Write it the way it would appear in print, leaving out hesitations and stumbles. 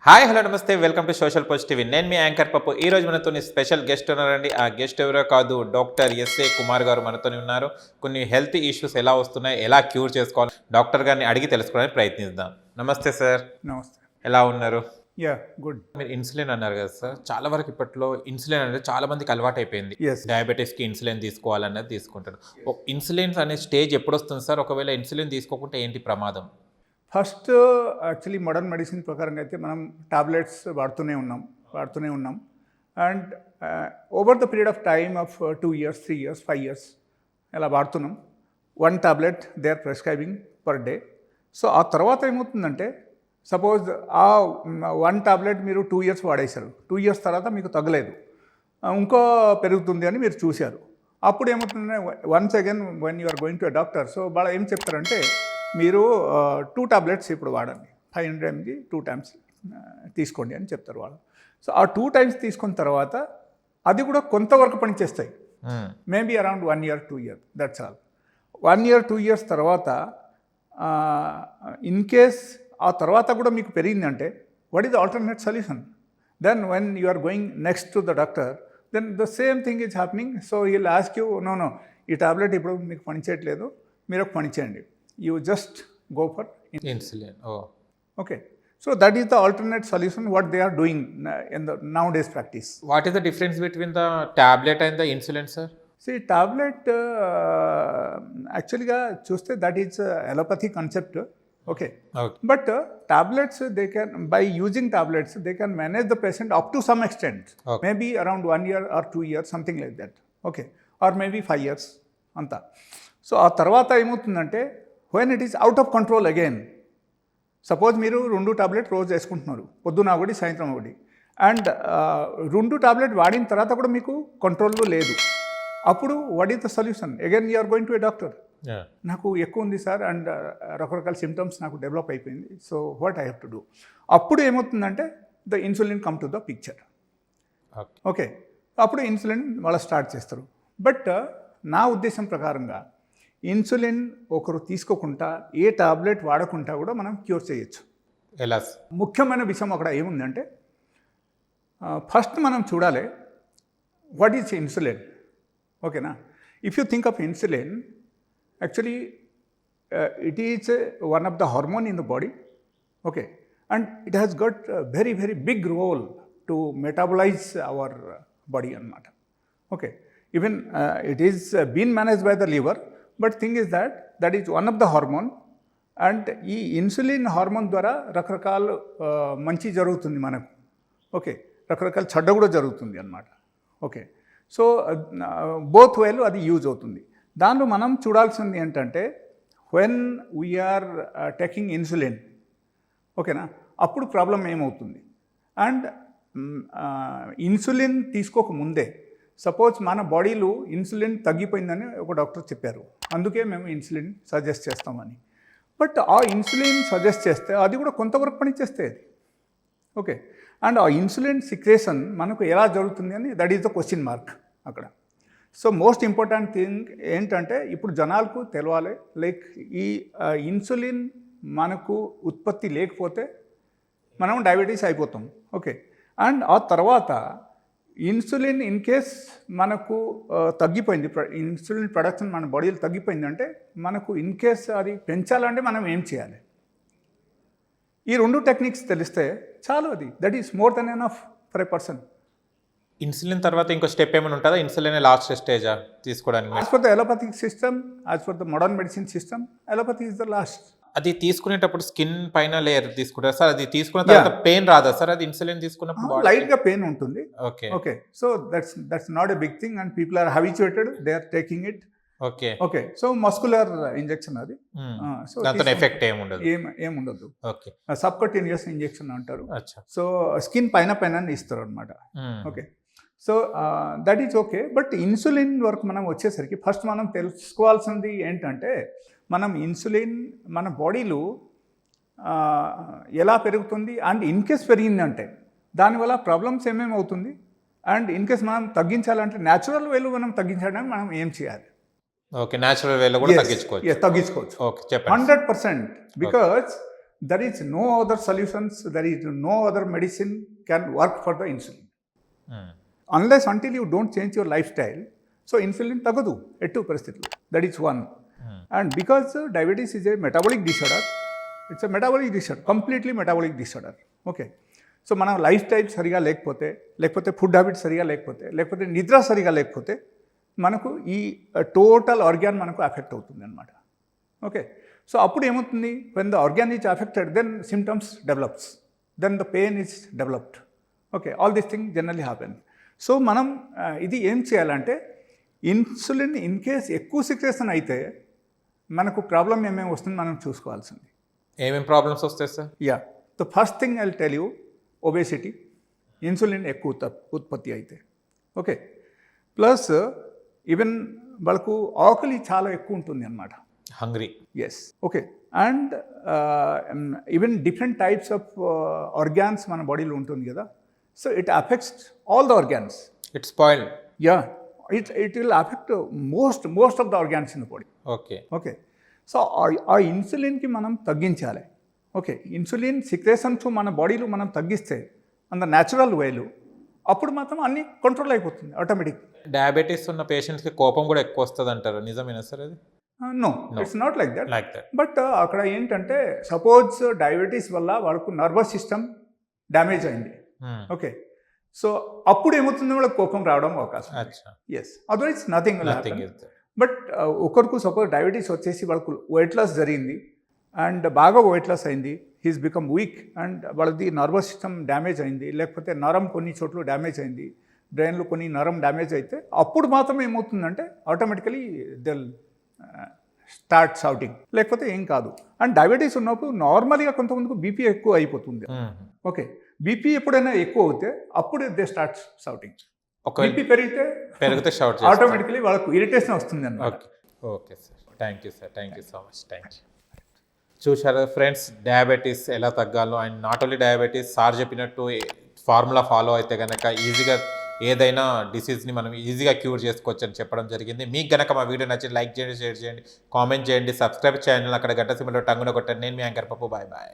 Hi hello నమస్తే welcome to social positive. నేను మీ యాంకర్ పప్పు. ఈ రోజు మనతో స్పెషల్ గెస్ట్ ఉన్నారండి. ఆ గెస్ట్ ఎవరో కాదు, డాక్టర్ ఎస్ఏ కుమార్ గారు మనతో ఉన్నారు. కొన్ని హెల్త్ ఇష్యూస్ ఎలా వస్తున్నాయి, ఎలా క్యూర్ చేసుకోవాలి, డాక్టర్ గారిని అడిగి తెలుసుకోవడానికి ప్రయత్నిద్దాం. నమస్తే సార్. నమస్తే. ఎలా ఉన్నారు? గుడ్. మీరు ఇన్సులిన్ అన్నారు కదా సార్, చాలా వరకు ఇప్పట్లో ఇన్సులిన్ అనేది చాలా మందికి అలవాటు అయిపోయింది. డయాబెటీస్కి ఇన్సులిన్ తీసుకోవాలన్నది తీసుకుంటారు. ఇన్సులిన్ అనే స్టేజ్ ఎప్పుడు వస్తుంది సార్? ఒకవేళ ఇన్సులిన్ తీసుకోకుంటే ఏంటి ప్రమాదం? ఫస్ట్ యాక్చువల్లీ మోడర్న్ మెడిసిన్ ప్రకారంగా అయితే మనం టాబ్లెట్స్ వాడుతూనే ఉన్నాం and over the period of time of 2 years 3 years 5 years ఇలా వాడుతున్నాం. 1 tablet they are prescribing per day. So ఆ తర్వాత ఏమవుతుందంటే, సపోజ్ ఆ 1 tablet మీరు 2 years వాడేశారు. 2 years తర్వాత మీకు తగ్గలేదు, ఇంకో పెరుగుతుంది అని మీరు చూశారు. అప్పుడు ఏమవుతుందంటే once again when you are going to a doctor, so వాళ్ళు ఏం చెప్తారంటే మీరు 2 tablets ఇప్పుడు వాడండి, 500 mg 2 times తీసుకోండి అని చెప్తారు వాళ్ళు. సో ఆ 2 times తీసుకున్న తర్వాత అది కూడా కొంతవరకు పనిచేస్తాయి. Maybe around 1 year 2 years, that's all. 1 year 2 years తర్వాత ఇన్ కేస్ ఆ తర్వాత కూడా మీకు పెరిగిందంటే what is the alternate solution? Then when you are going next to the doctor, then the same thing is happening. So we'll ask you, no ఈ tablet ఇప్పుడు మీకు పనిచేయట్లేదు, మీరు ఒక పని చేయండి, you just go for insulin. Okay, so that is the alternate solution what they are doing in the nowadays practice. What is the difference between the tablet and the insulin, sir? See, tablet actually ga chuste that is allopathy concept. Okay. But tablets, they can, by using tablets they can manage the patient up to some extent. Maybe around 1 year or 2 years, something like that. Okay, or maybe 5 years anta. So ఆ తర్వాత ఏమవుతుందంటే, when it is out of control again, suppose మీరు 2 tablet రోజు వేసుకుంటున్నారు, పొద్దున ఒకటి సాయంత్రం ఒకటి, అండ్ 2 టాబ్లెట్ వాడిన తర్వాత కూడా మీకు కంట్రోల్లో లేదు, అప్పుడు what is the solution? Again you are going to a doctor. నాకు ఎక్కువ ఉంది సార్ అండ్ రకరకాల సిమ్టమ్స్ నాకు డెవలప్ అయిపోయింది, so what I have to do? అప్పుడు ఏమవుతుందంటే the insulin come to the picture. Okay, అప్పుడు ఇన్సులిన్ వాళ్ళు స్టార్ట్ చేస్తారు. బట్ నా ఉద్దేశం ప్రకారంగా ఇన్సులిన్ ఒకరు తీసుకోకుండా, ఏ టాబ్లెట్ వాడకుండా కూడా మనం క్యూర్ చేయొచ్చు. ఎలా? ముఖ్యమైన విషయం అక్కడ ఏముందంటే, ఫస్ట్ మనం చూడాలి వాట్ ఈజ్ ఇన్సులిన్. ఓకేనా? If you think of insulin, actually it is one of the hormone in the body. Okay, and it has got very very big role to metabolize our body అన్నమాట. Okay, even it is been manage by the liver, but thing is that is one of the hormone. And ఈ insulin hormone ద్వారా రకరకాల మంచి జరుగుతుంది మనకు. Okay, రకరకాల చెడ్డ కూడా జరుగుతుంది అన్నమాట. ఓకే, సో బోత్ వేలు అది యూజ్ అవుతుంది. దానిలో మనం చూడాల్సింది ఏంటంటే, వెన్ వీఆర్ టేకింగ్ ఇన్సులిన్, ఓకేనా, అప్పుడు ప్రాబ్లం ఏమవుతుంది? అండ్ ఇన్సులిన్ తీసుకోకముందే, సపోజ్ మన బాడీలో ఇన్సులిన్ తగ్గిపోయిందని ఒక డాక్టర్ చెప్పారు, అందుకే మేము ఇన్సులిన్ సజెస్ట్ చేస్తామని. బట్ ఆ ఇన్సులిన్ సజెస్ట్ చేస్తే అది కూడా కొంతవరకు పనిచేస్తుంది. ఓకే, అండ్ ఆ ఇన్సులిన్ సిక్రేషన్ మనకు ఎలా జరుగుతుంది అని, that is the question mark అక్కడ. సో మోస్ట్ ఇంపార్టెంట్ థింగ్ ఏంటంటే, ఇప్పుడు జనాలకు తెలవాలి, లైక్ ఈ ఇన్సులిన్ మనకు ఉత్పత్తి లేకపోతే మనం డయాబెటీస్ అయిపోతాం. ఓకే, అండ్ ఆ తర్వాత ఇన్సులిన్ ఇన్ కేస్ మనకు తగ్గిపోయింది, ఇన్సులిన్ ప్రొడక్షన్ మన బాడీలో తగ్గిపోయిందంటే, మనకు ఇన్ కేస్ అది పెంచాలంటే మనం ఏం చేయాలి? ఈ 2 టెక్నిక్స్ తెలిస్తే చాలు, అది that is more than enough for a person. Insulin తర్వాత ఇంకో స్టెప్ ఏమైనా ఉంటుందా? ఇన్సులిన్ లాస్ట్ స్టేజా తీసుకోవడానికి? As for the allopathic system, as for the modern medicine system, allopathy is the last. అది తీసుకునేటప్పుడు స్కిన్ పైన లేయర్ తీసుకుంటారు సార్, అది తీసుకున్న తర్వాత పెయిన్ రాదా సార్? అది ఇన్సులిన్ తీసుకున్నప్పుడు లైట్గా పెయిన్ ఉంటుంది. Okay okay, so that's not a big thing and people are habituated, they are taking it. Okay okay, so muscular injection అది, సో దాంతో ఎఫెక్ట్ ఏముండదు. ఓకే, సబ్కటినియస్ ఇంజెక్షన్ అంటారు. సో స్కిన్ పైన ఇస్తారు అనమాట. Okay, so that is okay. But insulin వరకు మనం వచ్చేసరికి ఫస్ట్ మనం తెలుసుకోవాల్సింది ఏంటంటే, మనం ఇన్సులిన్ మన బాడీలో ఎలా పెరుగుతుంది, అండ్ ఇన్ కేస్ పెరిగిందంటే దానివల్ల ప్రాబ్లమ్స్ ఏమేమి అవుతుంది, అండ్ ఇన్ కేస్ మనం తగ్గించాలంటే న్యాచురల్ వేలో మనం తగ్గించడానికి మనం ఏం చేయాలి? ఓకే, న్యాచురల్ వేలో కూడా తగ్గించుకోవచ్చు. తగ్గించుకోవచ్చు. ఓకే, చెప్పండి. 100%. Because there is no other solutions, there is no other medicine can work for the insulin. Unless until you don't change your lifestyle, so insulin తగ్గదు ఎట్టు పరిస్థితుల్లో. That is one. And because diabetes is a metabolic disorder, it's a metabolic disorder, completely metabolic disorder. Okay. So మనం life style సరిగా లేకపోతే food habits సరిగా లేకపోతే నిద్ర సరిగా లేకపోతే మనకు ఈ టోటల్ ఆర్గాన్ మనకు అఫెక్ట్ అవుతుంది అనమాట. ఓకే. సో అప్పుడు ఏమవుతుంది, when the organ is affected then symptoms develops, then the pain is developed. Okay. All this thing generally happen. So మనం ఇది ఏం చేయాలంటే ఇన్సులిన్ ఇన్ కేస్ ఎక్కువ సిక్రేషన్ అయితే మనకు ప్రాబ్లం ఏమేమి వస్తుంది మనం చూసుకోవాల్సింది. ఏమేమి ప్రాబ్లమ్స్ వస్తాయి sir? Yeah, the first thing I tell you, obesity, insulin ఎక్కువ ఉత్పత్తి అయితే. ఓకే. ప్లస్ ఈవెన్ వాళ్ళకు ఆకలి చాలా ఎక్కువ ఉంటుంది అన్నమాట, hungry. Yes. Okay. And even different types of organs మన బాడీలో ఉంటుంది కదా, so it affects all the organs. It's spoiled. Yeah, it will affect most of the organs in the body. Okay. Okay. So ఆ ఇన్సులిన్కి మనం తగ్గించాలి. Okay. Insulin secretions మన బాడీలో మనం తగ్గిస్తే అంత న్యాచురల్ వేలు, అప్పుడు మాత్రం అన్ని కంట్రోల్ అయిపోతుంది ఆటోమేటిక్. డయాబెటీస్ ఉన్న పేషెంట్స్కి కోపం కూడా ఎక్కువ వస్తుంది అంటారు, నిజమేనా సార్ అది? No, it's not like that. Like that. But అక్కడ ఏంటంటే సపోజ్ డయాబెటీస్ వల్ల వాళ్ళకు నర్వస్ సిస్టమ్ డ్యామేజ్ అయింది. ఓకే. సో అప్పుడు ఏమవుతుంది, వాళ్ళకి కోపం రావడం అవకాశం. Yes, otherwise nothing. బట్ ఒకరికి సపోజ్ డయాబెటీస్ వచ్చేసి వాళ్ళకు వెయిట్ లాస్ జరిగింది అండ్ బాగా వెయిట్ లాస్ అయింది, హీస్ బికమ్ వీక్ అండ్ వాళ్ళది నర్వస్ సిస్టమ్ డ్యామేజ్ అయింది, లేకపోతే నరం కొన్ని చోట్ల డ్యామేజ్ అయింది, బ్రెయిన్లో కొన్ని నరం డ్యామేజ్ అయితే అప్పుడు మాత్రం ఏమవుతుందంటే ఆటోమేటికలీ దెల్ స్టార్ట్ షౌటింగ్, లేకపోతే ఏం కాదు. అండ్ డయాబెటీస్ ఉన్నప్పుడు నార్మల్గా కొంతమందికి బీపీ ఎక్కువ అయిపోతుంది. ఓకే. బీపీ ఎప్పుడైనా ఎక్కువ అవుతే అప్పుడు దే స్టార్ట్ షౌటింగ్. బీపీ పెరిగితే షౌట్ ఆటోమేటికలీ వాళ్ళకు ఇరిటేషన్ వస్తుంది అన్నమాట. Okay sir, thank you sir, thank you so much, thank you. చూశారు ఫ్రెండ్స్, డయాబెటీస్ ఎలా తగ్గాలో. And not only diabetes, sir చెప్పినట్టు ఫార్ములా ఫాలో అయితే కనుక ఈజీగా ఏదైనా డిసీజ్ని మనం ఈజీగా క్యూర్ చేసుకోవచ్చు అని చెప్పడం జరిగింది. మీకు కనుక మా వీడియో నచ్చి లైక్ చేయండి, షేర్ చేయండి, కామెంట్ చేయండి, సబ్స్క్రైబ్ చేయండి, అక్కడ గంట సింబల్ టంగున కొట్టండి. నేను మీ యాంకర్ పప్పు. Bye bye.